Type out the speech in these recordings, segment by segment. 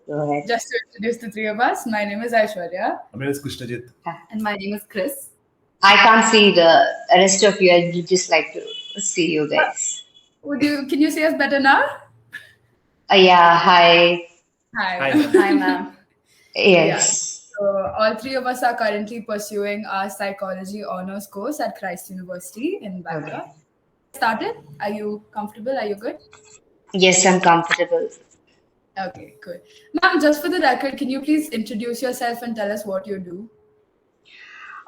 Go ahead. Just to introduce the three of us, my name is Aishwarya. My name is Krishnajit. And my name is Chris. I can't see the rest of you. I would just like to see you guys. Can you see us better now? Yeah, hi. Hi. Hi, ma'am. Hi, ma'am. Yeah. Yes. So all three of us are currently pursuing our psychology honors course at Christ University in Bangalore. Okay. Started? Are you comfortable? Are you good? Yes, I'm comfortable. Okay, good. Ma'am, just for the record, can you please introduce yourself and tell us what you do?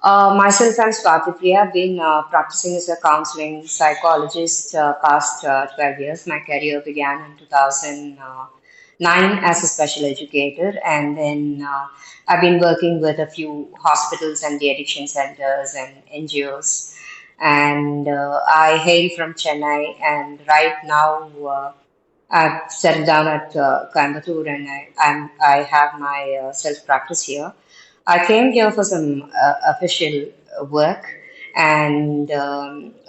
Myself, I'm SWATHI. I've been practicing as a counseling psychologist past 12 years. My career began in 2009 as a special educator, and then I've been working with a few hospitals and the addiction centers and NGOs. And I hail from Chennai, and right now I've settled down at Coimbatore, and I have my self practice here. I came here for some official work, and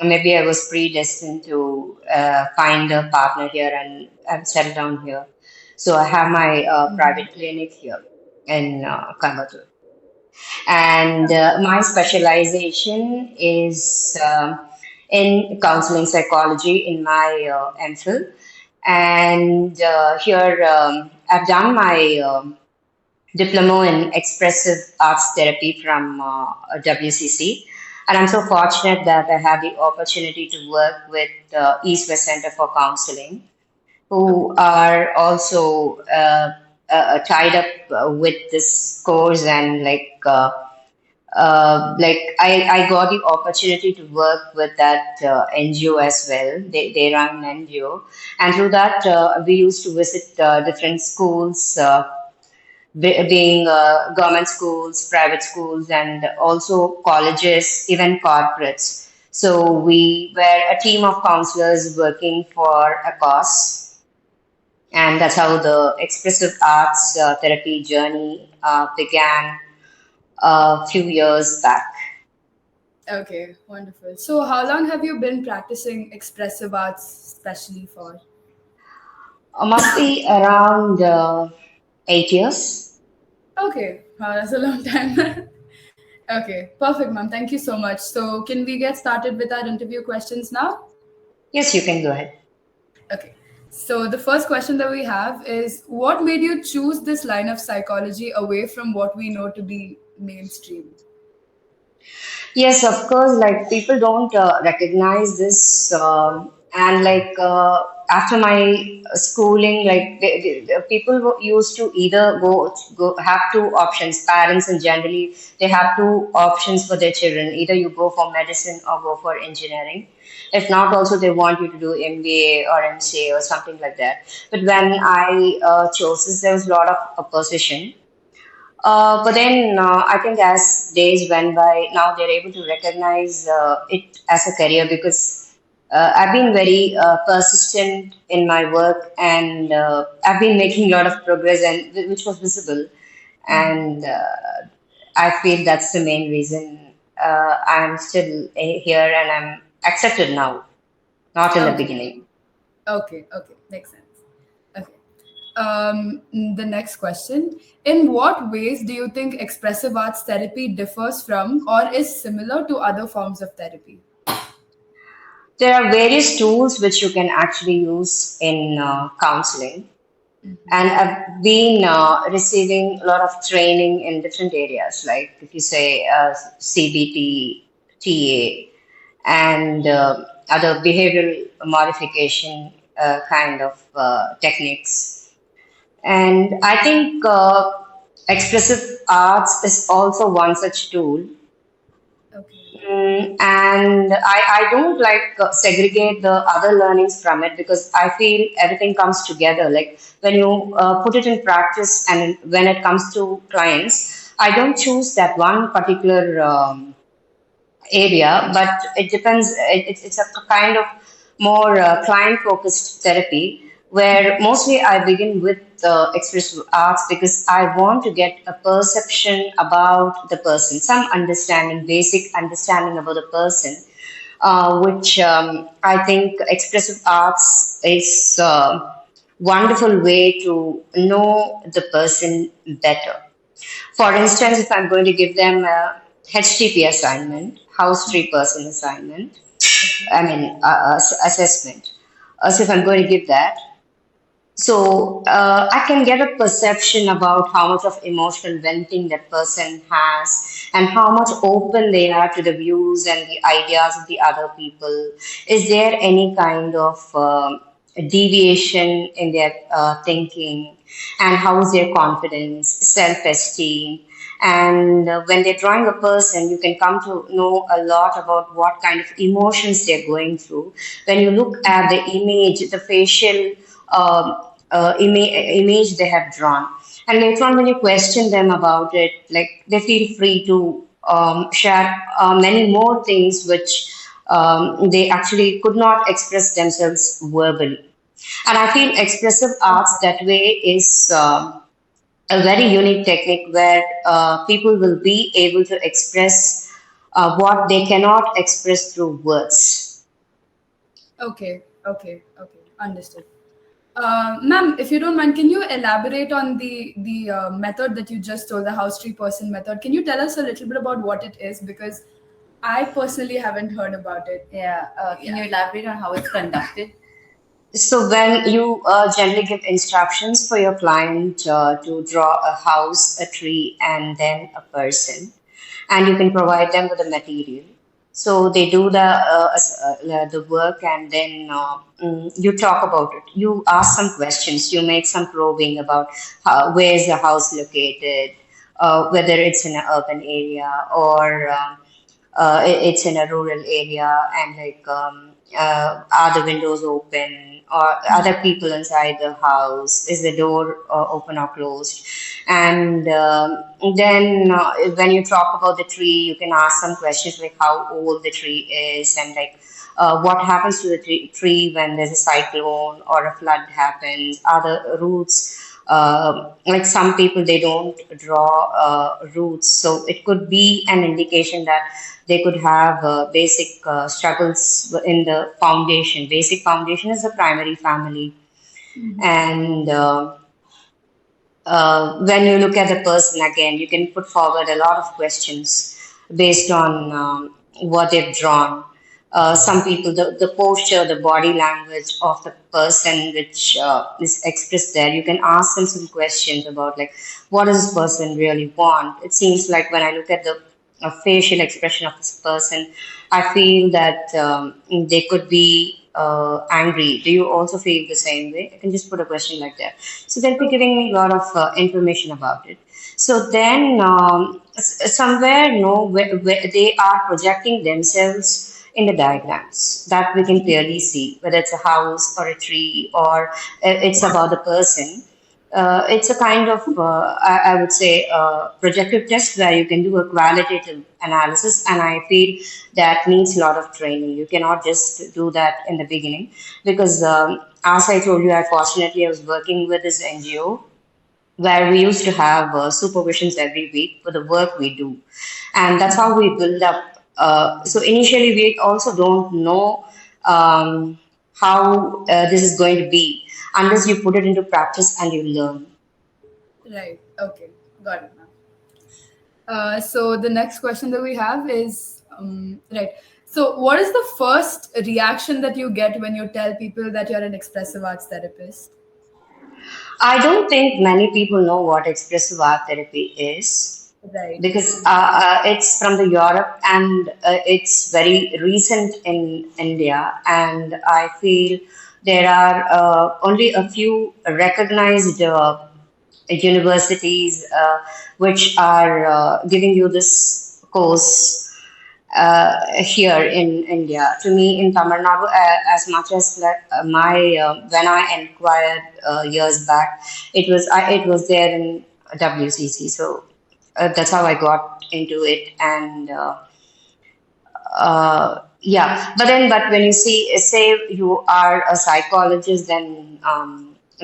maybe I was predestined to find a partner here, and I've settled down here. So I have my private clinic here in Coimbatore, and my specialization is in counseling psychology in my MPhil, and here I've done my diploma in expressive arts therapy from WCC. And I'm so fortunate that I had the opportunity to work with East West Center for Counseling, who are also tied up with this course, and I got the opportunity to work with that NGO as well. They run an NGO, and through that we used to visit different schools, being government schools, private schools, and also colleges, even corporates. So we were a team of counselors working for a cause, and that's how the expressive arts therapy journey began a few years back. Okay, wonderful. So how long have you been practicing expressive arts specially for? Must be around 8 years. Okay, wow, that's a long time. Okay, perfect, ma'am. Thank you so much. So can we get started with our interview questions now? Yes, you can go ahead. Okay. So the first question that we have is, what made you choose this line of psychology away from what we know to be mainstream? Yes, of course. Like people don't recognize this, and after my schooling, the people used to either go have two options. Parents and generally they have two options for their children. Either you go for medicine or go for engineering. If not, also they want you to do MBA or MCA or something like that. But when I chose this, there was a lot of opposition. But then I think as days went by, now they're able to recognize it as a career because I've been very persistent in my work, and I've been making a lot of progress, and which was visible. And I feel that's the main reason I'm still here and I'm accepted now, not in the Okay, beginning. okay, makes sense. Okay. The next question. In what ways do you think expressive arts therapy differs from or is similar to other forms of therapy? There are various tools which you can actually use in counseling, and I've been receiving a lot of training in different areas, like if you say CBT, TA, and other behavioral modification kind of techniques. And I think expressive arts is also one such tool. Okay. And I don't segregate the other learnings from it because I feel everything comes together. Like when you put it in practice and when it comes to clients, I don't choose that one particular area, but it depends. It's a kind of more client focused therapy where mostly I begin with expressive arts because I want to get a perception about the person, some understanding, basic understanding about the person, which I think expressive arts is. wonderful way to know the person better. For instance, if I'm going to give them a HTP assignment, house tree person assignment, I mean, assessment. So if I'm going to give that, so I can get a perception about how much of emotional venting that person has and how much open they are to the views and the ideas of the other people. Is there any kind of deviation in their thinking? And how is their confidence, self-esteem? And when they're drawing a person, you can come to know a lot about what kind of emotions they're going through. When you look at the image, the facial image they have drawn. And later on, when you question them about it, like they feel free to share many more things which they actually could not express themselves verbally. And I feel expressive arts that way is a very unique technique where people will be able to express what they cannot express through words. Okay, okay, okay. Understood. Ma'am, if you don't mind, can you elaborate on the method that you just told, the house tree person method? Can you tell us a little bit about what it is? Because I personally haven't heard about it. Yeah, can Yeah. you elaborate on how it's conducted? So when you generally give instructions for your client to draw a house, a tree, and then a person, and you can provide them with the material. So they do the work, and then you talk about it. You ask some questions. You make some probing about where is the house located, whether it's in an urban area or it's in a rural area, and like are the windows open or other people inside the house, is the door open or closed? And then when you talk about the tree, you can ask some questions like how old the tree is, and like what happens to the tree when there's a cyclone or a flood happens, are the roots like some people they don't draw roots, so it could be an indication that they could have basic struggles in the foundation. Basic foundation is the primary family, and when you look at the person again, you can put forward a lot of questions based on what they've drawn. Some people, the posture, the body language of the person which is expressed there, you can ask them some questions about like, what does this person really want? It seems like when I look at the facial expression of this person, I feel that they could be angry. Do you also feel the same way? I can just put a question like that. So they'll be giving me a lot of information about it. So then somewhere, no, where they are projecting themselves in the diagrams that we can clearly see, whether it's a house or a tree or it's about the person. It's a kind of, I would say, projective test where you can do a qualitative analysis, and I feel that needs a lot of training. You cannot just do that in the beginning because, as I told you, I was working with this NGO where we used to have supervisions every week for the work we do, and that's how we build up. So initially, we also don't know how this is going to be unless you put it into practice and you learn. Right. Okay. Got it, ma'am. So the next question that we have is right. So, what is the first reaction that you get when you tell people that you're an expressive arts therapist? I don't think many people know what expressive art therapy is Right. because it's from the Europe and it's very recent in India, and I feel there are only a few recognized universities which are giving you this course here in India. To me, in Tamil Nadu, as much as like, my when I inquired years back, it was there in WCC. So that's how I got into it, and yeah. But when you see, say you are a psychologist, then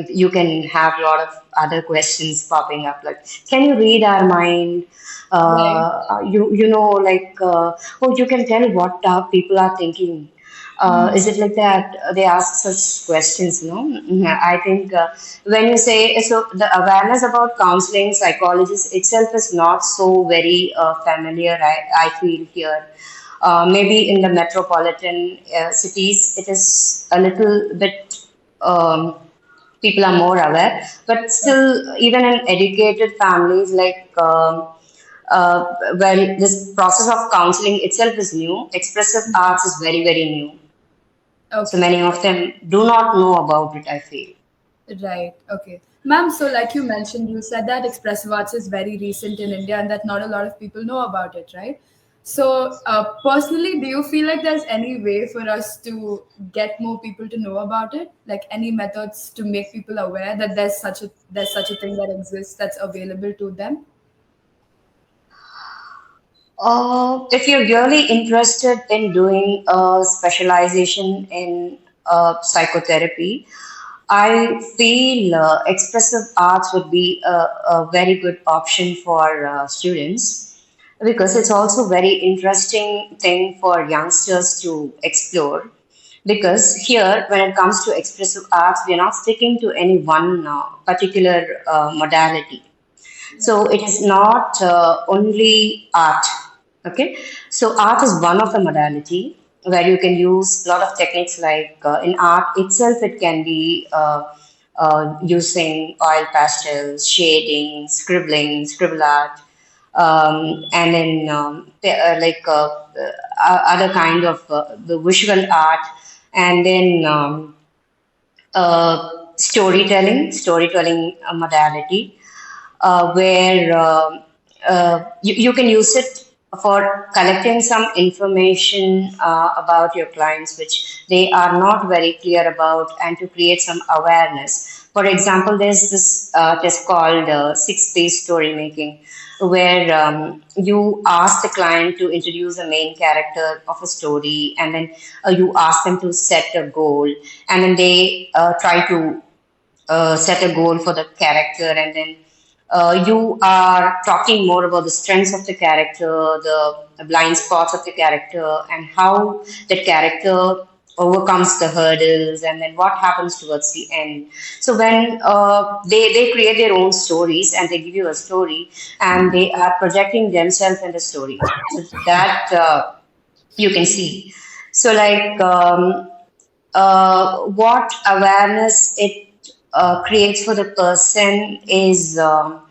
you can have a lot of other questions popping up, like, can you read our mind? Right. You know, like, oh, you can tell what people are thinking. Is it like that? They ask such questions, no? Mhm. I think when you say so, the awareness about counseling psychologists itself is not so very familiar. I feel here. Maybe in the metropolitan cities, it is a little bit. People are more aware, but still, even in educated families, like well, this process of counseling itself is new. Expressive arts is very, very new. So Okay. many of them do not know about it, I feel. Right. Okay. Ma'am, so like you mentioned, you said that expressive arts is very recent in India and that not a lot of people know about it, right? So, personally, do you feel like there's any way for us to get more people to know about it? Like any methods to make people aware that there's such a thing that exists that's available to them? If you're really interested in doing a specialization in psychotherapy, I feel expressive arts would be a very good option for students because it's also very interesting thing for youngsters to explore. Because here, when it comes to expressive arts, we are not sticking to any one particular modality. So it is not only art. Okay, so art is one of the modality where you can use a lot of techniques like in art itself, it can be using oil pastels, shading, scribbling, scribble art, and then other kind of the visual art, and then storytelling modality where you can use it for collecting some information about your clients which they are not very clear about and to create some awareness. For example, there's this test called six-phase story making where you ask the client to introduce a main character of a story and then you ask them to set a goal and then they try to set a goal for the character, and then you are talking more about the strengths of the character, the blind spots of the character, and how that character overcomes the hurdles, and then what happens towards the end. So when they create their own stories and they give you a story, and they are projecting themselves in the story, so that you can see. So like. What awareness it creates for the person is a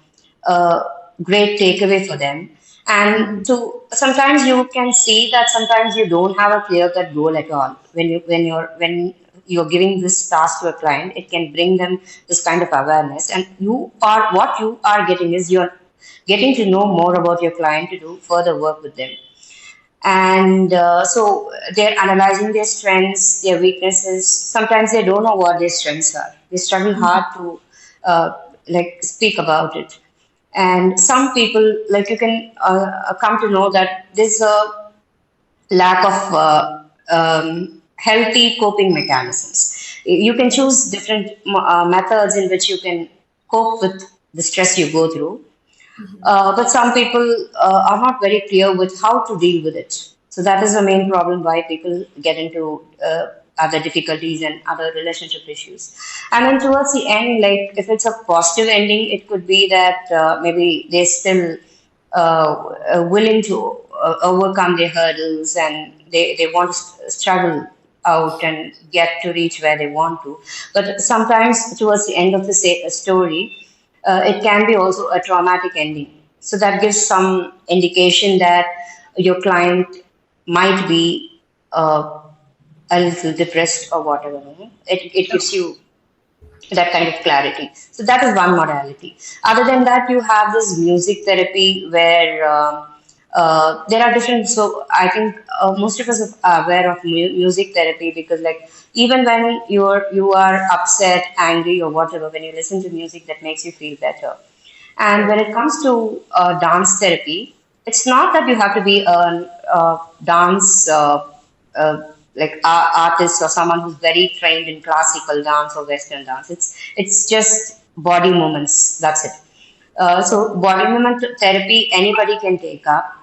great takeaway for them. And to sometimes you can see that sometimes you don't have a clear cut goal at all. When you're giving this task to a client, it can bring them this kind of awareness. And what you are getting is you're getting to know more about your client to do further work with them, and so they're analyzing their strengths, their weaknesses. Sometimes they don't know what their strengths are. They struggle hard to like speak about it. And some people, like you can come to know that there's a lack of healthy coping mechanisms. You can choose different methods in which you can cope with the stress you go through, but some people are not very clear with how to deal with it. So that is the main problem why people get into other difficulties and other relationship issues. And then towards the end, like if it's a positive ending, it could be that maybe they're still willing to overcome their hurdles and they want to struggle out and get to reach where they want to. But sometimes towards the end of the story, it can be also a traumatic ending. So that gives some indication that your client might be a little depressed or whatever. It gives you that kind of clarity. So that is one modality. Other than that, you have this music therapy where there are different. So I think most of us are aware of music therapy because, like, even when you are upset, angry, or whatever, when you listen to music, that makes you feel better. And when it comes to dance therapy, it's not that you have to be a dance like artist or someone who's very trained in classical dance or Western dance. It's just body movements. That's it. So body movement therapy anybody can take up.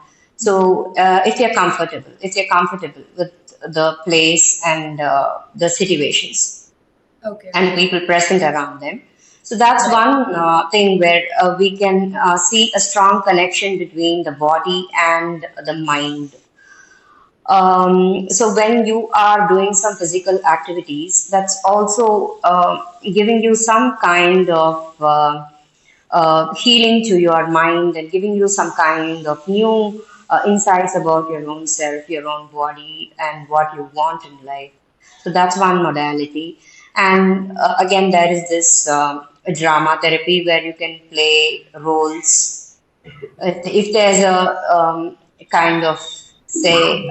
If you're comfortable with the place and the situations Okay. and people present around them. So that's Right. one thing where we can see a strong connection between the body and the mind. So when you are doing some physical activities, that's also giving you some kind of healing to your mind and giving you some kind of new insights about your own self, your own body, and what you want in life. So that's one modality. And again, there is this drama therapy where you can play roles. If there's a kind of, say,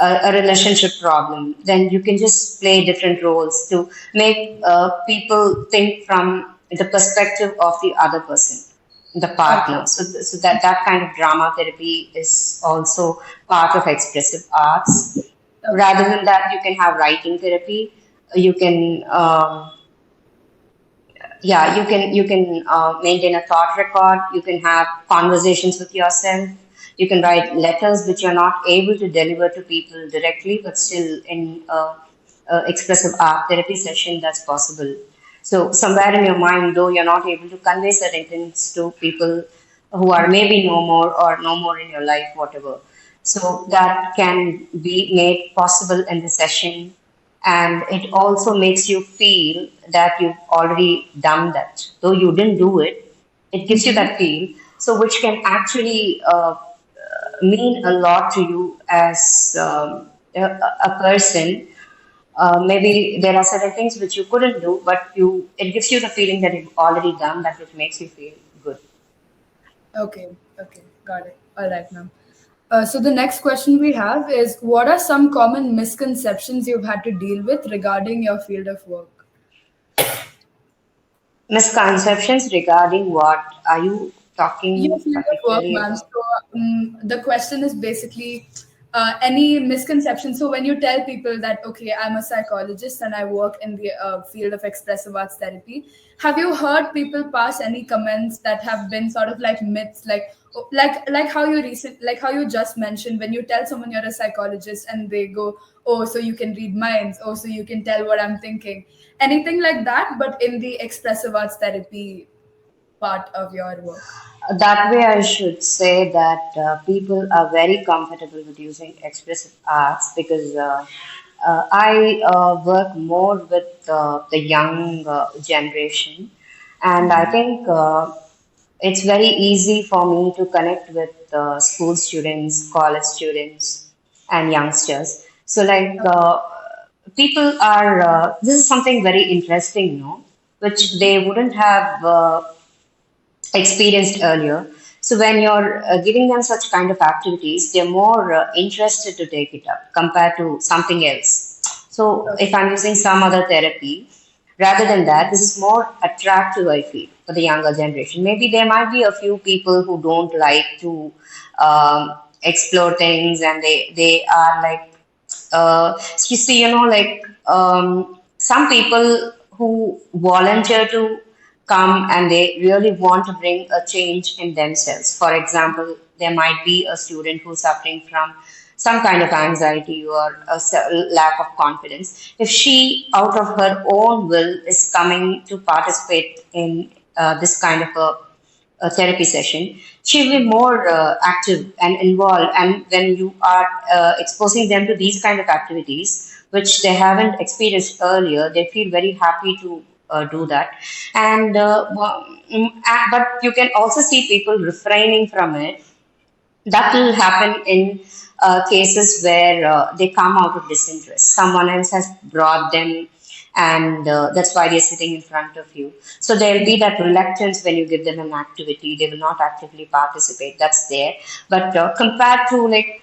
a relationship problem, then you can just play different roles to make people think from the perspective of the other person, the Okay. partner. So that kind of drama therapy is also part of expressive arts. Okay. Rather than that, you can have writing therapy. You can yeah, you can maintain a thought record. You can have conversations with yourself. You can write letters which you're not able to deliver to people directly, but still in expressive art therapy session that's possible. So somewhere in your mind, though you're not able to convey certain things to people who are maybe no more or no more in your life, whatever. So that can be made possible in the session, and it also makes you feel that you've already done that, though you didn't do it. It gives you that feel, so which can actually mean a lot to you as a person. Maybe there are certain things which you couldn't do, but you it gives you the feeling that you've already done that, which makes you feel good. Okay. Okay. Got it. All right, ma'am. So the next question we have is, what are some common misconceptions you've had to deal with regarding your field of work? Misconceptions regarding what are you Your talking field of work, particularly ma'am. about? So the question is basically any misconception. So when you tell people that, okay, I'm a psychologist and I work in the field of expressive arts therapy, have you heard people pass any comments that have been sort of like myths, like like how you just mentioned, when you tell someone you're a psychologist and they go, oh, so you can read minds, oh, so you can tell what I'm thinking, anything like that, but in the expressive arts therapy part of your work. That way, I should say that people are very comfortable with using expressive arts because I work more with the young generation, and I think it's very easy for me to connect with school students, college students, and youngsters. So, like, people are, this is something very interesting, no? Which they wouldn't have experienced earlier. So when you're giving them such kind of activities, they're more interested to take it up compared to something else. So Okay. if I'm using some other therapy, rather than that, this is more attractive, I feel, for the younger generation. Maybe there might be a few people who don't like to explore things, and they are like you see, like some people who volunteer to come and they really want to bring a change in themselves. For example, there might be a student who's suffering from some kind of anxiety or a lack of confidence. If she, out of her own will, is coming to participate in this kind of a therapy session, she will be more active and involved. And when you are exposing them to these kind of activities, which they haven't experienced earlier, they feel very happy to do that. And but you can also see people refraining from it. That will happen in cases where they come out of disinterest. Someone else has brought them, and that's why they're sitting in front of you. So there'll be that reluctance when you give them an activity. They will not actively participate. That's there. But compared to like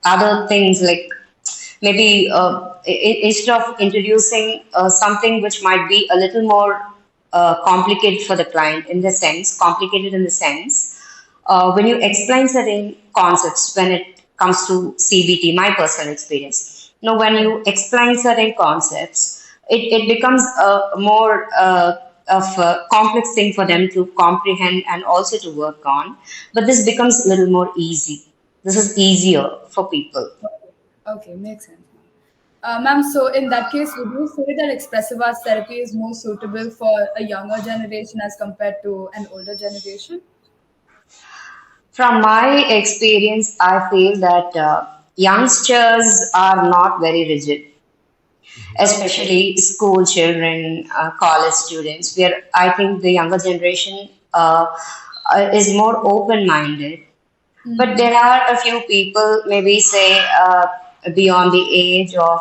other things, like maybe instead of introducing something which might be a little more complicated for the client, in the sense, complicated in the sense, when you explain certain concepts, when it comes to CBT, my personal experience, when Right. you explain certain concepts, it becomes more. complex thing for them to comprehend and also to work on. But this becomes a little more easy. This is easier for people. Okay, makes sense. Ma'am, so in that case, would you say that expressive arts therapy is more suitable for a younger generation as compared to an older generation? From my experience, I feel that youngsters are not very rigid, Okay. especially school children, college students, where I think the younger generation is more open-minded. But Mm-hmm. there are a few people, maybe say beyond the age of,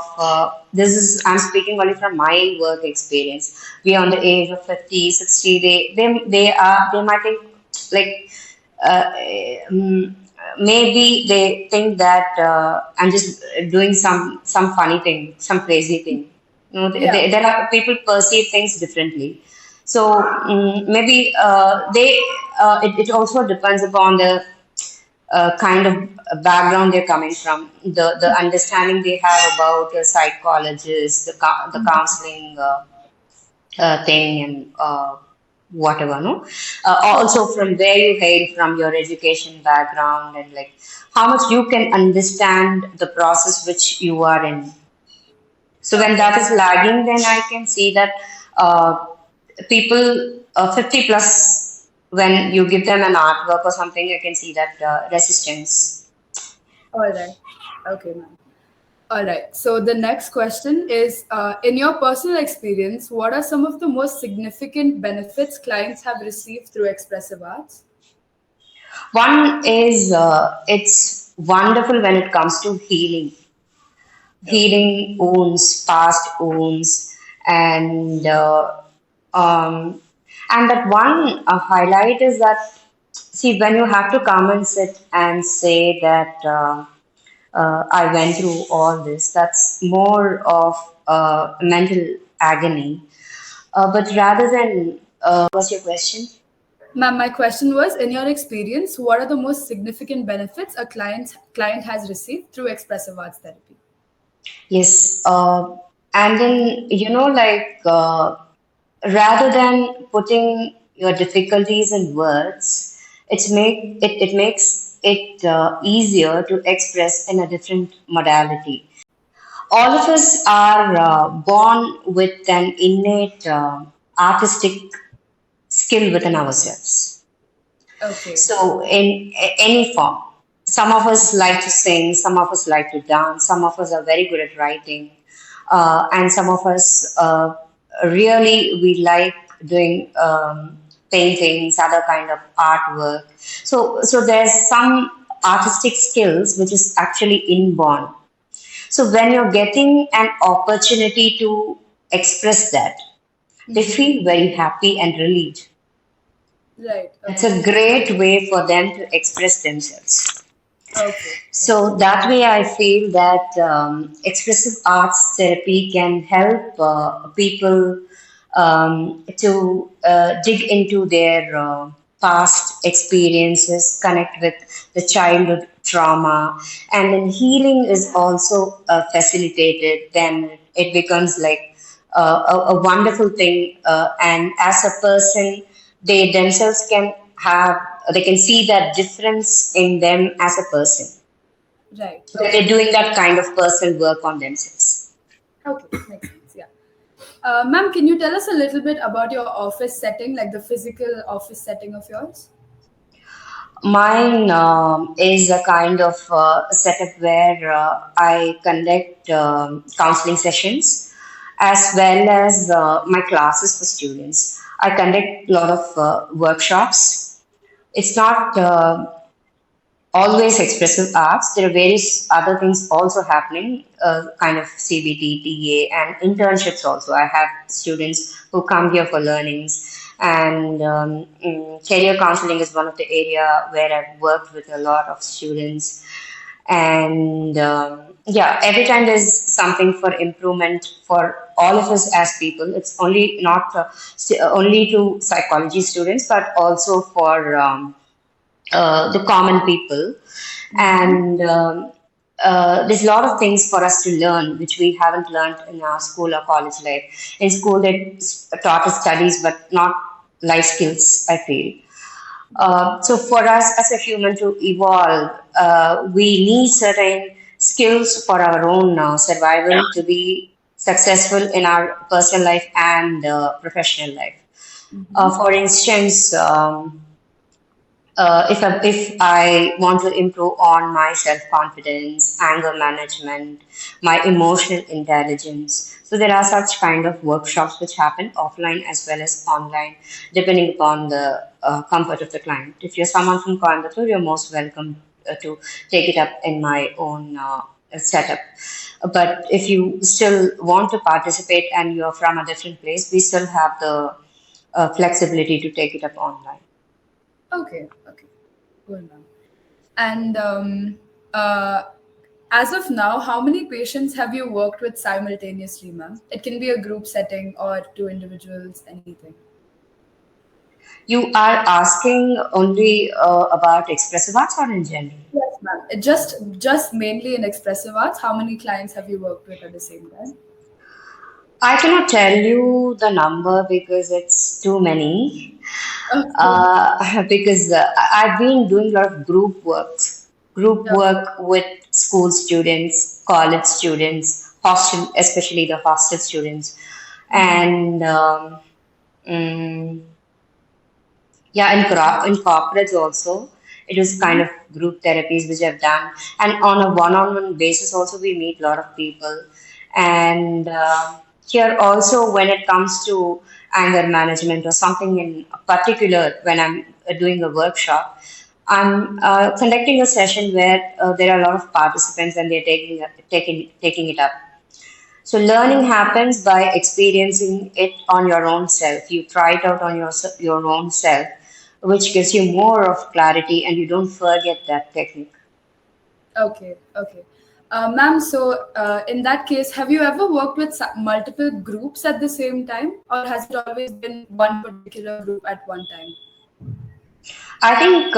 this is, I'm speaking only from my work experience, beyond the age of 50, 60, they might think like, uh, mm, maybe they think that I'm just doing some funny thing, some crazy thing. You know, Yeah. there are people perceive things differently. So maybe it also depends upon the kind of background they're coming from, the understanding they have about the psychologist, the counseling thing, and whatever. No, Yeah. also from where you hail from, your education background, and like how much you can understand the process which you are in. So when Okay. that is lagging, then I can see that people 50 plus, when you give them an artwork or something, I can see that resistance. All right. Okay, ma'am. All right. So the next question is, in your personal experience, what are some of the most significant benefits clients have received through expressive arts? One is it's wonderful when it comes to Okay. healing wounds, past wounds, and um, and that one highlight is that, see, when you have to come and sit and say that I went through all this, that's more of mental agony. But rather than, what's your question? Ma'am, my question was, in your experience, what are the most significant benefits a client has received through expressive arts therapy? Yes, and then like rather than putting your difficulties in words, it makes it easier to express in a different modality. All of us are born with an innate artistic skill within ourselves. Okay. So, in any form, some of us like to sing, some of us like to dance, some of us are very good at writing, and some of us really we like doing paintings, other kind of artwork. So there's some artistic skills which is actually inborn. So when you're getting an opportunity to express that, they Mm-hmm. feel very happy and relieved. Right. It's Okay. a great way for them to express themselves. Okay. Okay. So that way, I feel that expressive arts therapy can help people to dig into their past experiences, connect with the childhood trauma, and then healing is also facilitated. Then it becomes like a wonderful thing, and as a person, they themselves can have, they can see that difference in them as a person, Right. when Okay. they're doing that kind of personal work on themselves. Okay. Makes sense. Yeah. Ma'am, can you tell us a little bit about your office setting, like the physical office setting of yours? Mine is a kind of setup where I conduct counseling sessions as well as my classes for students. I conduct a lot of workshops. It's not always expressive arts. There are various other things also happening, kind of CBT, TA, and internships also. I have students who come here for learnings. And career counseling is one of the area where I've worked with a lot of students. And yeah, every time there's something for improvement for all of us as people. It's only not only to psychology students, but also for the common people. Mm-hmm. And there's a lot of things for us to learn which we haven't learned in our school or college life. In school, they taught us studies, but not life skills, I feel. So for us as a human to evolve, we need certain skills for our own survival to be successful in our personal life and professional life. For instance, if I want to improve on my self confidence, anger management, my emotional intelligence, so there are such kind of workshops which happen offline as well as online, depending upon the comfort of the client. If you're someone from Coimbatore, you're most welcome to take it up in my own setup. But if you still want to participate and you're from a different place, we still have the flexibility to take it up online. Okay, okay, cool, ma'am. And as of now, how many patients have you worked with simultaneously, ma'am? It can be a group setting or two individuals, anything. You are asking only about expressive arts or in general? Yes, ma'am. Just mainly in expressive arts. How many clients have you worked with at the same time? I cannot tell you the number because it's too many. Okay, Because I've been doing a lot of group okay. work with school students, college students, hostel, especially the hostel students, and mm, yeah, in corporates also, it is kind of group therapies which I've done, and on a one-on-one basis also we meet a lot of people, and here also when it comes to anger management or something in particular, when I'm doing a workshop, I'm conducting a session where there are a lot of participants and they're taking it up. So learning happens by experiencing it on your own self. You try it out on your own self, which gives you more of clarity, and you don't forget that technique. Okay, okay. Ma'am, so in that case, have you ever worked with multiple groups at the same time, or has it always been one particular group at one time? I think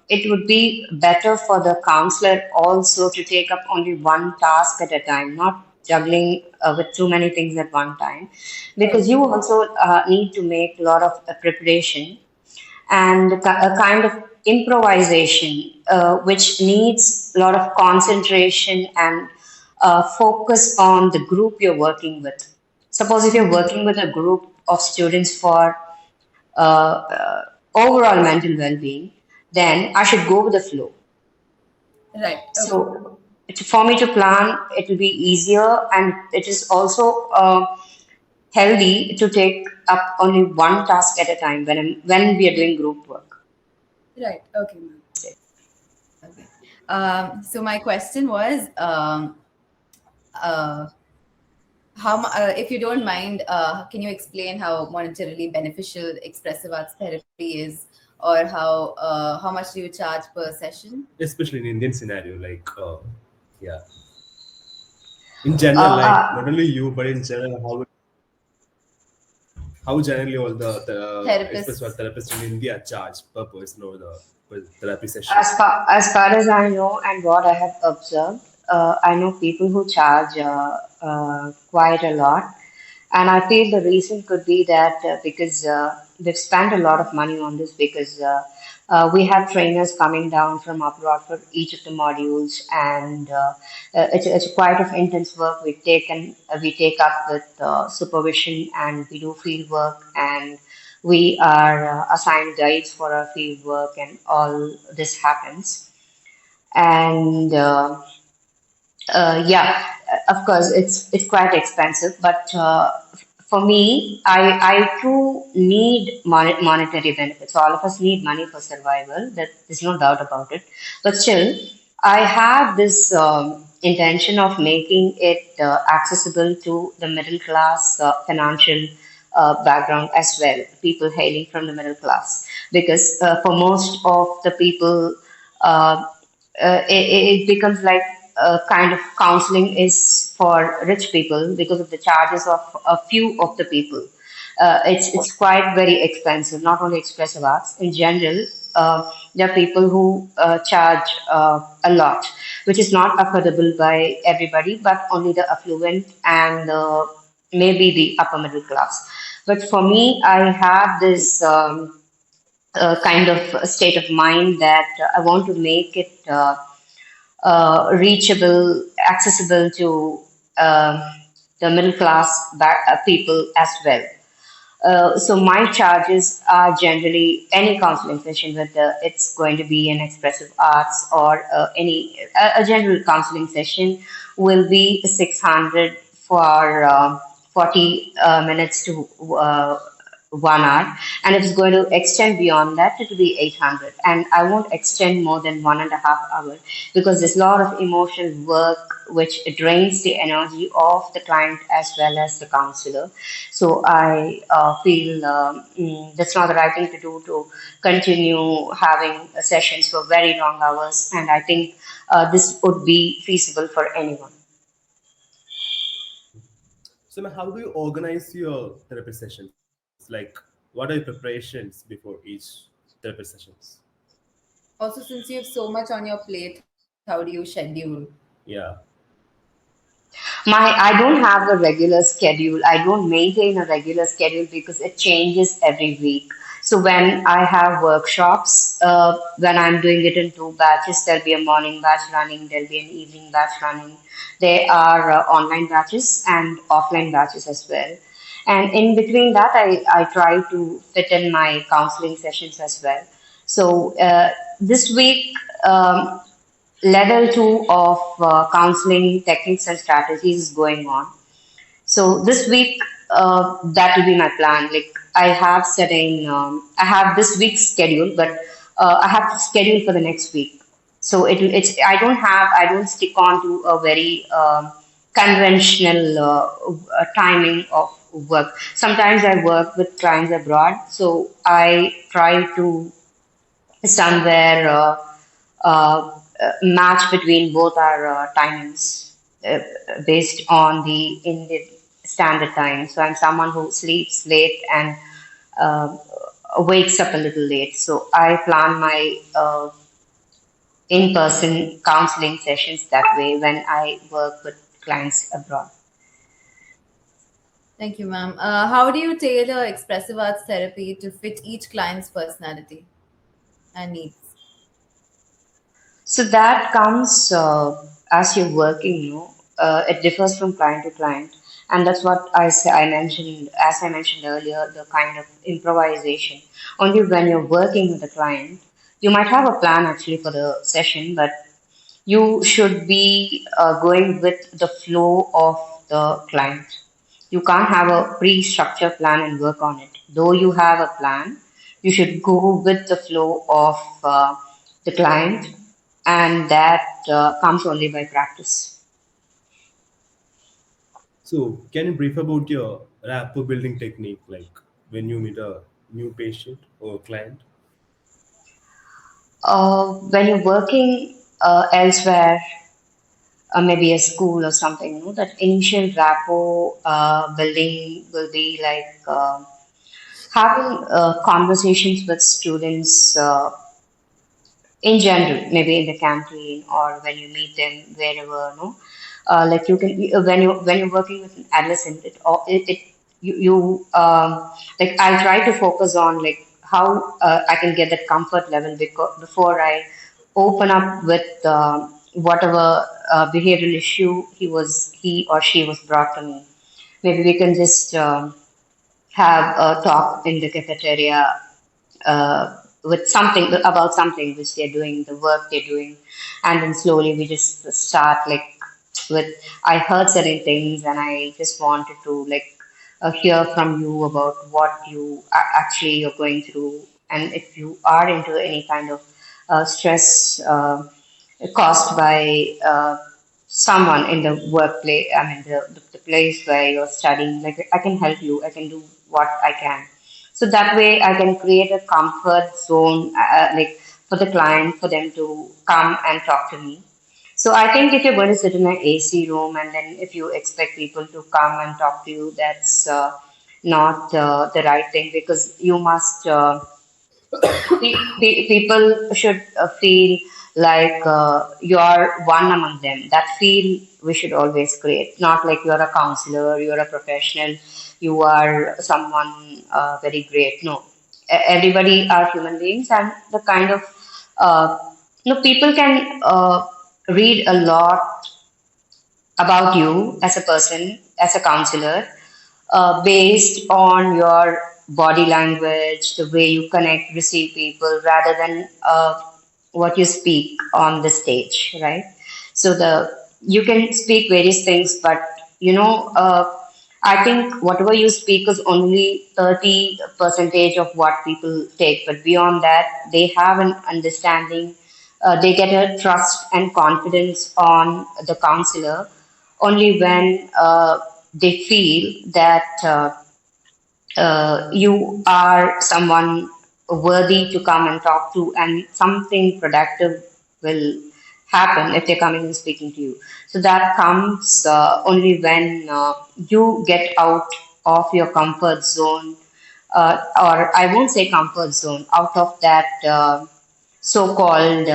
it would be better for the counselor also to take up only one task at a time, not juggling with too many things at one time, because Okay, you also need to make a lot of preparation and a kind of improvisation, which needs a lot of concentration and focus on the group you're working with. Suppose if you're working with a group of students for overall mental well-being, then I should go with the flow. right. Okay, So for me to plan, it will be easier, and it is also healthy to take up only one task at a time when we are doing group work. right. Okay, ma'am. Okay. So my question was, uh, if you don't mind, can you explain how monetarily beneficial expressive arts therapy is, or how much do you charge per session? especially in Indian scenario, like yeah, in general, Uh, like uh, not only you, but in general, how generally all the express Therapists. therapists in India charge per person over the per therapy session. as far as I know and what I have observed, I know people who charge quite a lot, and I feel the reason could be that because they've spent a lot of money on this because we have trainers coming down from abroad for each of the modules, and it's quite of intense work. We take up with supervision, and we do field work, and we are assigned guides for our field work, and all this happens. And yeah, of course, it's quite expensive, but for me, I too need monetary benefits. All of us need money for survival. That there's no doubt about it. But still, I have this intention of making it accessible to the middle class financial background as well, people hailing from the middle class, because for most of the people. Uh, it becomes like a kind of counseling is for rich people because of the charges of a few of the people. It's quite very expensive. Not only expressive arts in general. There are people who charge a lot, which is not affordable by everybody, but only the affluent and maybe the upper middle class. But for me, I have this kind of state of mind that I want to make it reachable, accessible to the middle class people as well. So my charges are generally any counseling session, whether it's going to be an expressive arts or any a general counseling session, will be 600 for 40 minutes to 1 hour, and if it's going to extend beyond that, it will be 800. And I won't extend more than 1.5 hours because there's a lot of emotional work which drains the energy of the client as well as the counselor. So I feel that's not the right thing to do to continue having sessions for very long hours. And I think this would be feasible for anyone. So, ma'am, how do you organize your therapy sessions? Like, what are your preparations before each therapy sessions? Also, since you have so much on your plate, how do you schedule? Yeah. I don't have a regular schedule. I don't maintain a regular schedule because it changes every week. So when I have workshops, when I'm doing it in two batches, there'll be a morning batch running, there'll be an evening batch running. There are online batches and offline batches as well. And in between that, I try to fit in my counseling sessions as well. So this week, level two of counseling techniques and strategies is going on. So this week, that will be my plan. Like I have certain, I have this week's schedule, but I have to schedule for the next week. So I don't stick on to a very conventional timing of work. Sometimes I work with clients abroad, so I try to somewhere match between both our timings uh, based on the Indian standard time. So I'm someone who sleeps late and uh, wakes up a little late. So I plan my in-person counseling sessions that way when I work with clients abroad. Thank you, ma'am. How do you tailor expressive arts therapy to fit each client's personality and needs? So that comes as you're working, it differs from client to client. And that's what I mentioned, as I mentioned earlier, the kind of improvisation. Only when you're working with a client, you might have a plan actually for the session, but you should be going with the flow of the client. You can't have a pre-structured plan and work on it. Though you have a plan, you should go with the flow of the client, and that comes only by practice. So, can you brief about your rapport building technique, like when you meet a new patient or client? When you're working elsewhere, maybe a school or something, that initial rapport building will be like having conversations with students in general, maybe in the canteen or when you meet them wherever, no. Like you can when you're working with an adolescent, it you like I try to focus on like how I can get that comfort level before I open up with whatever behavioral issue he or she was brought to me. Maybe we can just have a talk in the cafeteria with something about something which they're doing, the work they're doing, and then slowly we just start like with I heard certain things and I just wanted to like hear from you about what actually you're going through, and if you are into any kind of stress caused by someone in the workplace, I mean, the place where you're studying, like I can help you, I can do what I can. So that way I can create a comfort zone, like for the client, for them to come and talk to me. So I think if you're going to sit in an AC room and then if you expect people to come and talk to you, that's not the right thing, because you must. People should feel like you're one among them. That feel we should always create, not like you're a counselor, you're a professional, you are someone very great. No, everybody are human beings, and the kind of uh, people can read a lot about you as a person, as a counselor, based on your body language, the way you connect, receive people, rather than what you speak on the stage, right? So you can speak various things, but I think whatever you speak is only 30 percentage of what people take, but beyond that, they have an understanding. They get a trust and confidence on the counselor only when they feel that you are someone worthy to come and talk to, and something productive will happen if they're coming and speaking to you. So that comes only when you get out of your comfort zone, or I won't say comfort zone, out of that so-called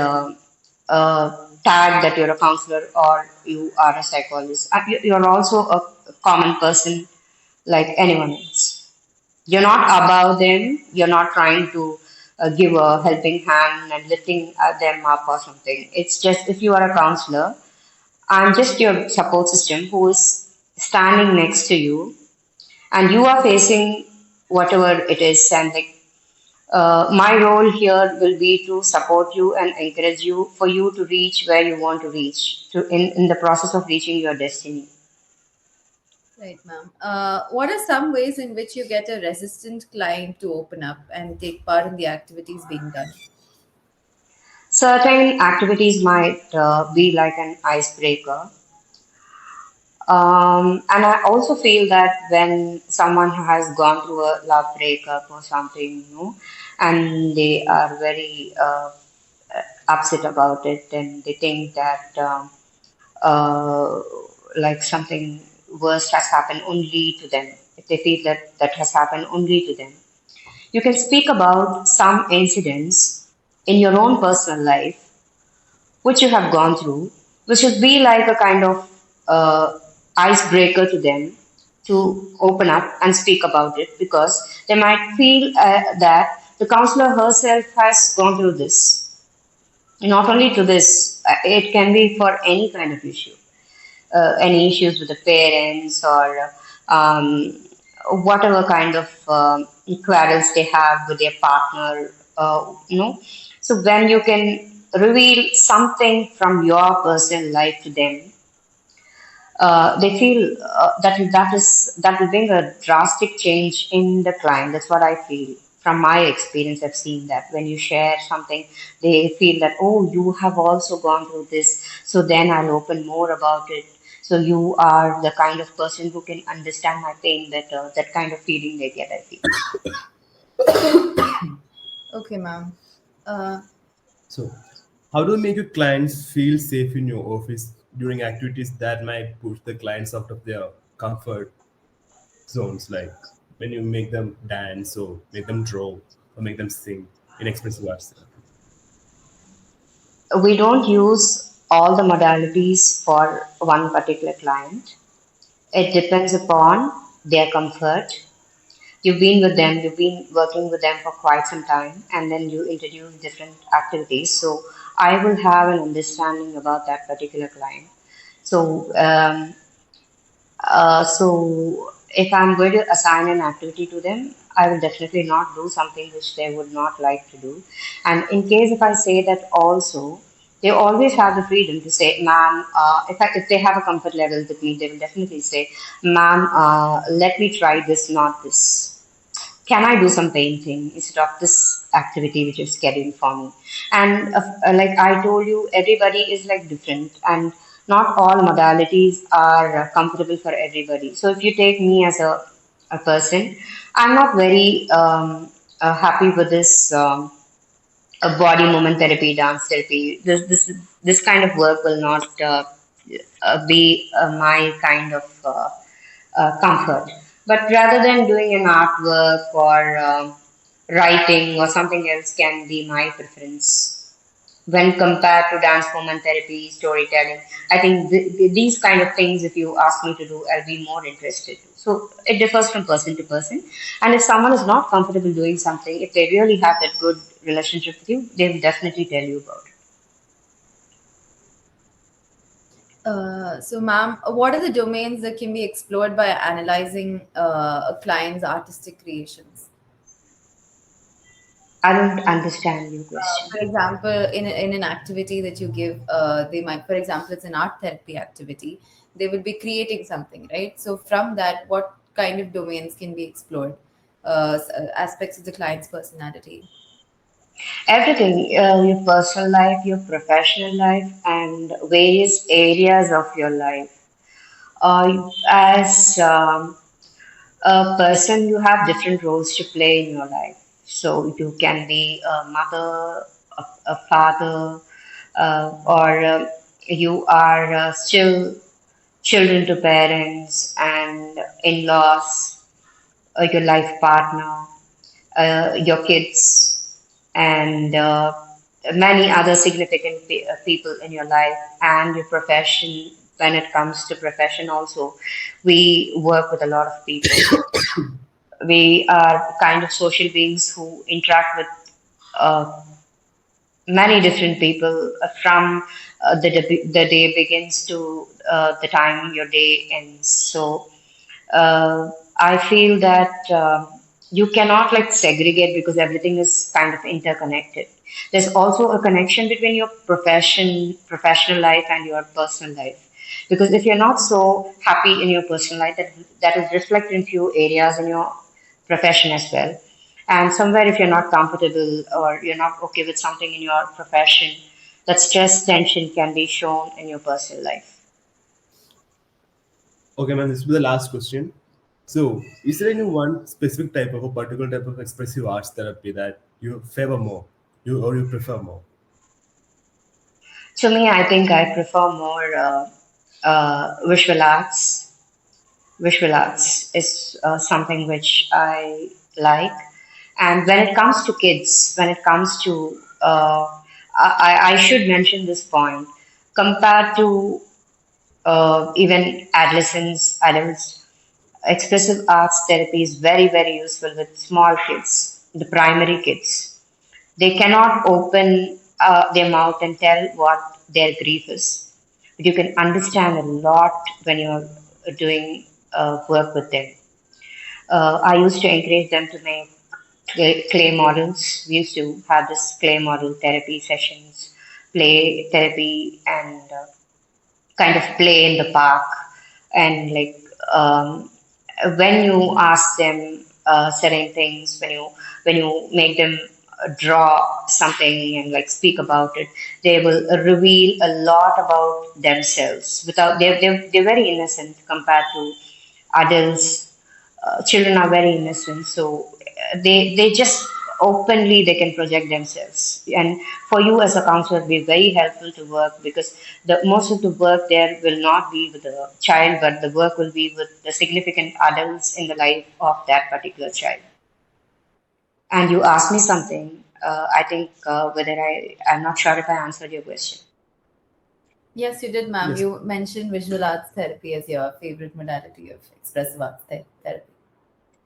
tag that you're a counselor or you are a psychologist. You're also a common person like anyone else. You're not above them. You're not trying to give a helping hand and lifting them up or something. It's just if you are a counselor, I'm just your support system who is standing next to you, and you are facing whatever it is, and like my role here will be to support you and encourage you for you to reach where you want to reach in the process of reaching your destiny. Right, ma'am. What are some ways in which you get a resistant client to open up and take part in the activities being done? Certain activities might be like an icebreaker. And I also feel that when someone has gone through a love breakup or something, and they are very upset about it, and they think that uh, like something worse has happened only to them. If they feel that that has happened only to them, you can speak about some incidents in your own personal life which you have gone through, which would be like a kind of icebreaker to them to open up and speak about it, because they might feel that the counselor herself has gone through this. Not only to this, it can be for any kind of issue, any issues with the parents, or whatever kind of quarrels they have with their partner, So when you can reveal something from your personal life to them, they feel that will bring a drastic change in the client. That's what I feel. From my experience, I've seen that when you share something, they feel that, oh, you have also gone through this, so then I'll open more about it. So you are the kind of person who can understand my pain better. That kind of feeling they get, I feel. Okay, ma'am. Uh, So, how do you make your clients feel safe in your office during activities that might push the clients out of their comfort zones, like when you make them dance or make them draw or make them sing in expressive arts therapy? We don't use all the modalities for one particular client. It depends upon their comfort. You've been with them, you've been working with them for quite some time, and then you introduce different activities. So I will have an understanding about that particular client. So, so if I'm going to assign an activity to them, I will definitely not do something which they would not like to do. And in case if I say that also, they always have the freedom to say, ma'am, if they have a comfort level with me, they will definitely say, ma'am, let me try this, not this. Can I do some painting instead of this activity which is scheduled for me? And like I told you, everybody is like different, and not all modalities are comfortable for everybody. So if you take me as a person, I'm not very happy with this body movement therapy, dance therapy. This kind of work will not be my kind of comfort. But rather than doing an artwork or writing or something else can be my preference when compared to dance form and therapy, storytelling. I think these kind of things, if you ask me to do, I'll be more interested. So it differs from person to person. And if someone is not comfortable doing something, if they really have that good relationship with you, they will definitely tell you about it. So, ma'am, what are the domains that can be explored by analyzing a client's artistic creations? I don't understand your question. For example, in an activity that you give, they might, for example, it's an art therapy activity, they will be creating something, right? So, from that, what kind of domains can be explored? Aspects of the client's personality. Everything, your personal life, your professional life, and various areas of your life. As a person, you have different roles to play in your life. So you can be a mother, a father, or you are still children to parents and in-laws, your life partner, your kids, and many other significant people in your life and your profession. When it comes to profession, also, we work with a lot of people. We are kind of social beings who interact with uh, many different people from the day begins to the time your day ends. So I feel that you cannot like segregate because everything is kind of interconnected. There's also a connection between your professional life and your personal life. Because if you're not so happy in your personal life, that will reflect in few areas in your profession as well. And somewhere if you're not comfortable or you're not okay with something in your profession, that stress tension can be shown in your personal life. Okay, man, this will be the last question. So, is there any one specific type of a particular type of expressive arts therapy that you favor more, you prefer more? To me, I think I prefer more visual arts. Visual arts is something which I like. And when it comes to kids, when it comes to, I should mention this point, compared to even adolescents, adults, expressive arts therapy is very, very useful with small kids, the primary kids. They cannot open their mouth and tell what their grief is. But you can understand a lot when you're doing work with them. I used to encourage them to make clay models. We used to have this clay model therapy sessions, play therapy, and kind of play in the park. And like um, when you ask them certain things, when you make them draw something and like speak about it, they will reveal a lot about themselves. Without they're very innocent compared to adults. Children are very innocent, so they just openly they can project themselves. And for you as a counselor, it'll be very helpful to work because the most of the work there will not be with the child, but the work will be with the significant adults in the life of that particular child. And you asked me something. I think whether I'm not sure if I answered your question. Yes, you did, ma'am. Yes. You mentioned visual arts therapy as your favorite modality of expressive arts therapy.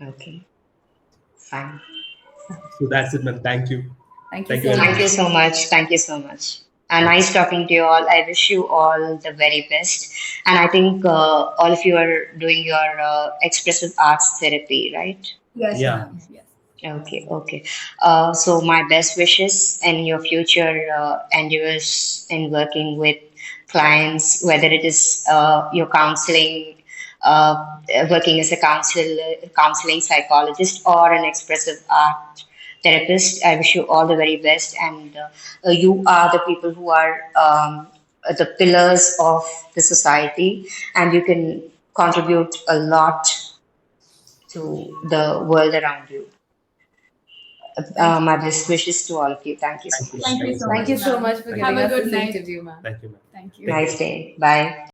Okay, fine. So that's it, man. Thank you. Thank you Thank you so very Thank much. you much. so much. Thank you so much. And Thank you. nice talking to you all. I wish you all the very best. And I think all of you are doing your expressive arts therapy, right? Yes, Yeah. ma'am. Yes. Okay, okay. So my best wishes in your future endeavors in working with clients, whether it is your counseling, working as a counseling psychologist, or an expressive art therapist. I wish you all the very best, and you are the people who are the pillars of the society, and you can contribute a lot to the world around you. Thank you. My best wishes to all of you. Thank you so Thank you, man. much. Thank Thank you you so so much. Thank much, you so much ma'am. for Thank you. Have giving a us good this night. interview, ma'am. Thank you, man. Thank you. Nice day. Bye.